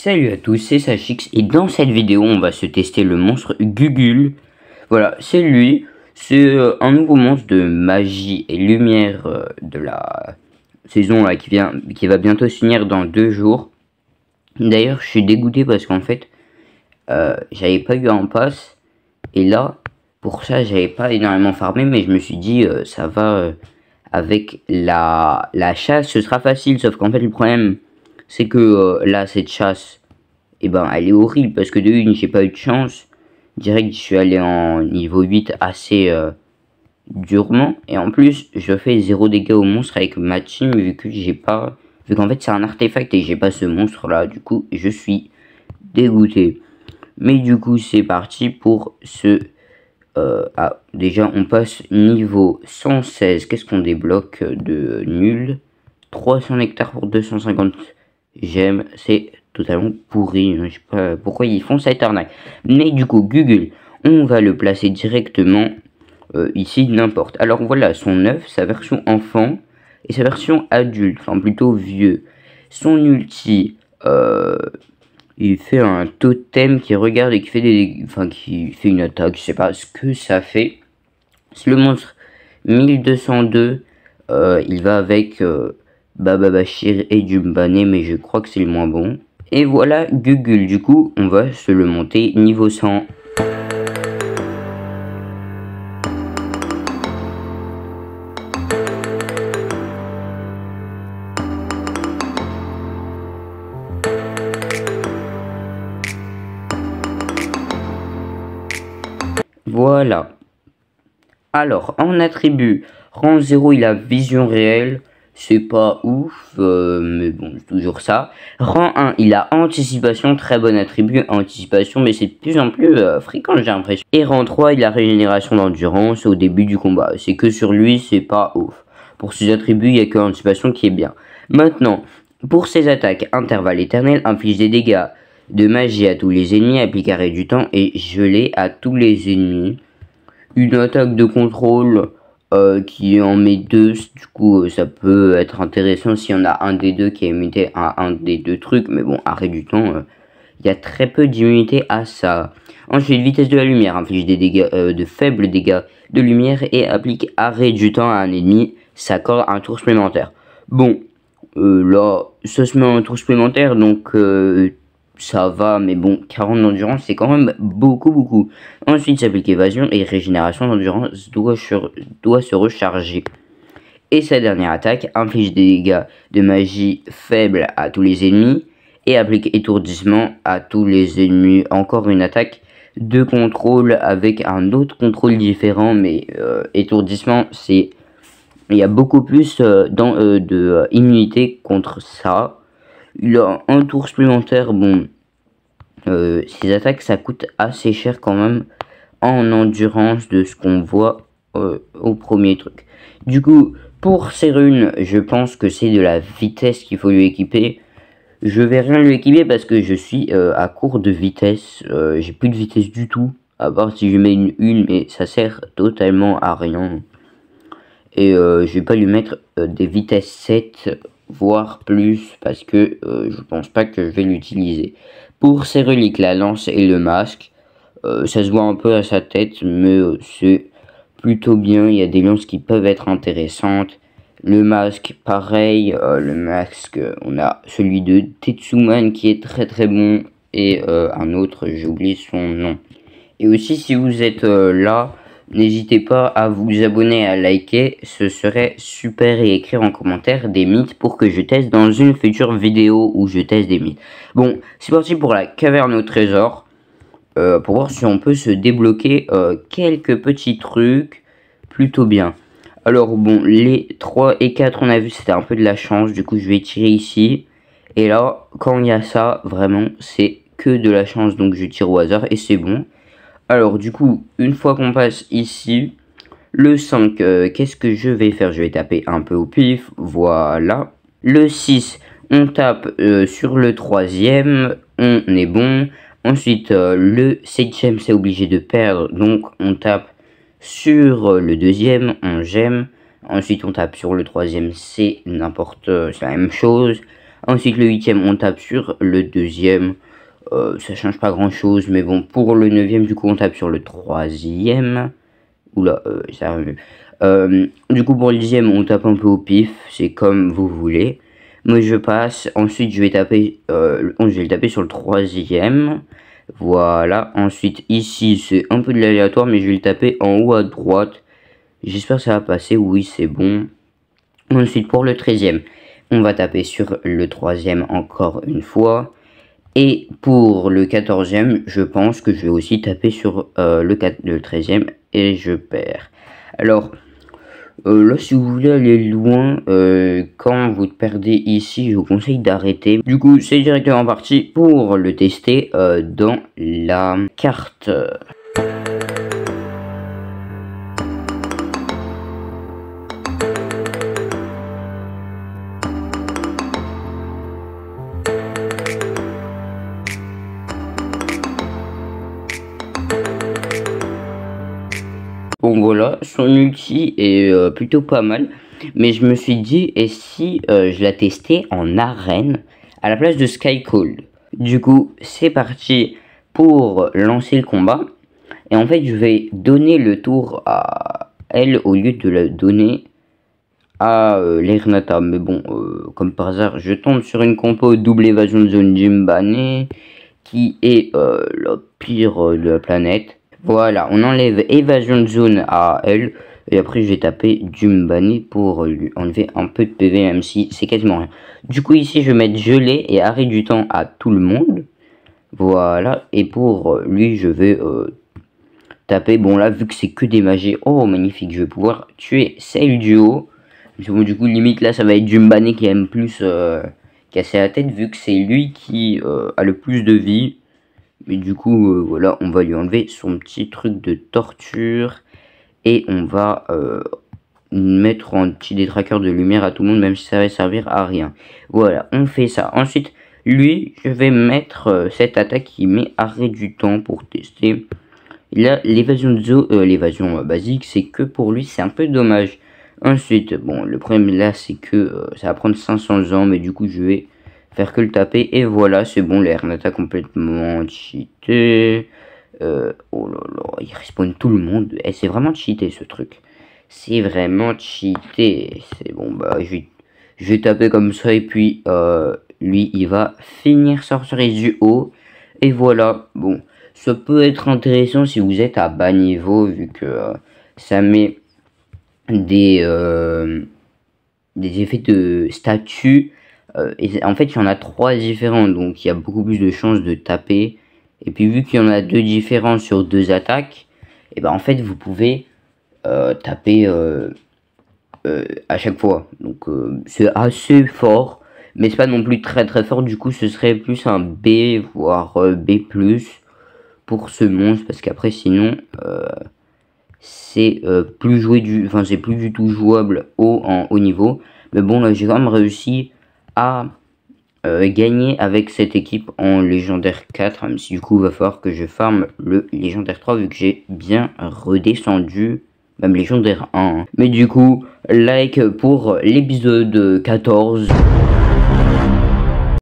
Salut à tous, c'est Sachix et dans cette vidéo on va se tester le monstre Gugul. Voilà, c'est lui, c'est un nouveau monstre de magie et lumière de la saison là, qui va bientôt se finir dans 2 jours. D'ailleurs je suis dégoûté parce qu'en fait j'avais pas eu un pass et là pour ça j'avais pas énormément farmé, mais je me suis dit ça va avec la chasse ce sera facile, sauf qu'en fait le problème c'est que là cette chasse, et ben elle est horrible parce que de une j'ai pas eu de chance. Direct je suis allé en niveau 8 assez durement, et en plus je fais 0 dégâts au monstre avec ma team vu qu'en fait c'est un artefact et j'ai pas ce monstre là. Du coup je suis dégoûté, mais du coup c'est parti pour ce déjà on passe niveau 116. Qu'est-ce qu'on débloque de nul? 300 hectares pour 250 gemmes, c'est totalement pourri, je sais pas pourquoi ils font cette arnaque. Mais du coup Gugul, on va le placer directement ici, n'importe. Alors voilà son œuf, sa version enfant et sa version adulte, enfin plutôt vieux. Son ulti, il fait un totem qui regarde et qui fait une attaque, je sais pas ce que ça fait. C'est le monstre 1202, il va avec Baba Bachir et Jumbané, mais je crois que c'est le moins bon. Et voilà Gugul, du coup on va se le monter niveau 100. Voilà. Alors en attribut, rang 0 il a vision réelle, c'est pas ouf, mais bon, c'est toujours ça. Rang 1, il a anticipation, très bon attribut, anticipation, mais c'est de plus en plus fréquent, j'ai l'impression. Et rang 3, il a régénération d'endurance au début du combat. C'est que sur lui, c'est pas ouf. Pour ses attributs, il n'y a que anticipation qui est bien. Maintenant, pour ses attaques, intervalle éternel, inflige des dégâts de magie à tous les ennemis, applique arrêt du temps et gelé à tous les ennemis. Une attaque de contrôle qui en met 2, du coup ça peut être intéressant si on a un des deux qui est immunité à un des deux trucs, mais bon, arrêt du temps, il y a très peu d'immunité à ça. Ensuite, vitesse de la lumière, inflige des dégâts, de faibles dégâts de lumière et applique arrêt du temps à un ennemi, s'accorde un tour supplémentaire. Bon, là, ça se met un tour supplémentaire, donc ça va, mais bon, 40 d'endurance, c'est quand même beaucoup. Ensuite, s'applique évasion et régénération d'endurance doit se recharger. Et sa dernière attaque inflige des dégâts de magie faibles à tous les ennemis et applique étourdissement à tous les ennemis. Encore une attaque de contrôle avec un autre contrôle différent, mais étourdissement, c'est... Il y a beaucoup plus d'immunité contre ça. Il a un tour supplémentaire, bon, ces attaques ça coûte assez cher quand même en endurance de ce qu'on voit au premier truc. Du coup, pour ces runes, je pense que c'est de la vitesse qu'il faut lui équiper. Je vais rien lui équiper parce que je suis à court de vitesse, j'ai plus de vitesse du tout, à part si je mets une, mais ça sert totalement à rien. Et je vais pas lui mettre des vitesses 7 voire plus parce que je pense pas que je vais l'utiliser. Pour ses reliques, la lance et le masque, ça se voit un peu à sa tête, mais c'est plutôt bien. Il y a des lances qui peuvent être intéressantes. Le masque pareil, le masque on a celui de Tetsuman qui est très bon, et un autre, j'ai oublié son nom. Et aussi si vous êtes là, n'hésitez pas à vous abonner, à liker, ce serait super, et écrire en commentaire des mythes pour que je teste dans une future vidéo où je teste des mythes. Bon, c'est parti pour la caverne au trésor, pour voir si on peut se débloquer quelques petits trucs plutôt bien. Alors bon, les 3 et 4 on a vu c'était un peu de la chance, du coup je vais tirer ici. Et là, quand il y a ça, vraiment c'est que de la chance, donc je tire au hasard et c'est bon. Alors du coup, une fois qu'on passe ici, le 5, qu'est-ce que je vais faire? Je vais taper un peu au pif, voilà. Le 6, on tape sur le 3e, on est bon. Ensuite, le 7e, c'est obligé de perdre, donc on tape sur le 2e, on gemme. Ensuite, on tape sur le 3e, c'est la même chose. Ensuite le 8e on tape sur le 2e. Ça change pas grand chose, mais bon, pour le 9e du coup on tape sur le 3e. Oula, ça arrive. Du coup pour le 10e on tape un peu au pif, c'est comme vous voulez. Moi je passe, ensuite je vais taper, je vais le taper sur le 3e. Voilà, ensuite ici c'est un peu de l'aléatoire, mais je vais le taper en haut à droite. J'espère que ça va passer, oui c'est bon. Ensuite pour le 13e, on va taper sur le 3e encore une fois. Et pour le 14e, je pense que je vais aussi taper sur le 13e et je perds. Alors, là, si vous voulez aller loin, quand vous perdez ici, je vous conseille d'arrêter. Du coup, c'est directement parti pour le tester dans la carte. Bon voilà, son ulti est plutôt pas mal, mais je me suis dit, et si je la testais en arène à la place de Sky Cold. Du coup, c'est parti pour lancer le combat, et en fait je vais donner le tour à elle au lieu de le donner à l'Ernata. Mais bon, comme par hasard, je tombe sur une compo double évasion de zone Jimbane, qui est la pire de la planète. Voilà, on enlève évasion de zone à elle. Et après, je vais taper Jimbane pour lui enlever un peu de PV, même si c'est quasiment rien. Du coup, ici, je vais mettre gelé et arrêt du temps à tout le monde. Voilà, et pour lui, je vais taper. Bon, là, vu que c'est que des magies, oh, magnifique, je vais pouvoir tuer celle du haut. Bon, du coup, limite, là, ça va être Jimbane qui aime plus casser la tête, vu que c'est lui qui a le plus de vie. Mais du coup, voilà, on va lui enlever son petit truc de torture. Et on va mettre un petit détraqueur de lumière à tout le monde, même si ça va servir à rien. Voilà, on fait ça. Ensuite, lui, je vais mettre cette attaque qui met arrêt du temps pour tester. Là, l'évasion basique, c'est que pour lui, c'est un peu dommage. Ensuite, bon, le problème là, c'est que ça va prendre 500 ans, mais du coup, je vais faire que le taper. Et voilà, c'est bon, l'Ernata complètement cheaté. Oh là là, il respawn tout le monde. Et c'est vraiment cheaté ce truc. C'est vraiment cheaté. C'est bon, bah, je vais taper comme ça. Et puis, lui, il va finir sorcier du haut. Et voilà, bon. Ça peut être intéressant si vous êtes à bas niveau, vu que ça met des effets de statut. Et en fait, il y en a 3 différents, donc il y a beaucoup plus de chances de taper. Et puis, vu qu'il y en a 2 différents sur 2 attaques, et ben en fait, vous pouvez taper à chaque fois. Donc, c'est assez fort, mais c'est pas non plus très très fort. Du coup, ce serait plus un B, voire B+. Pour ce monstre, parce qu'après sinon c'est plus c'est plus du tout jouable en haut niveau. Mais bon, là j'ai quand même réussi à gagner avec cette équipe en légendaire 4, même si du coup il va falloir que je farme le légendaire 3 vu que j'ai bien redescendu même légendaire 1. Mais du coup, like pour l'épisode 14.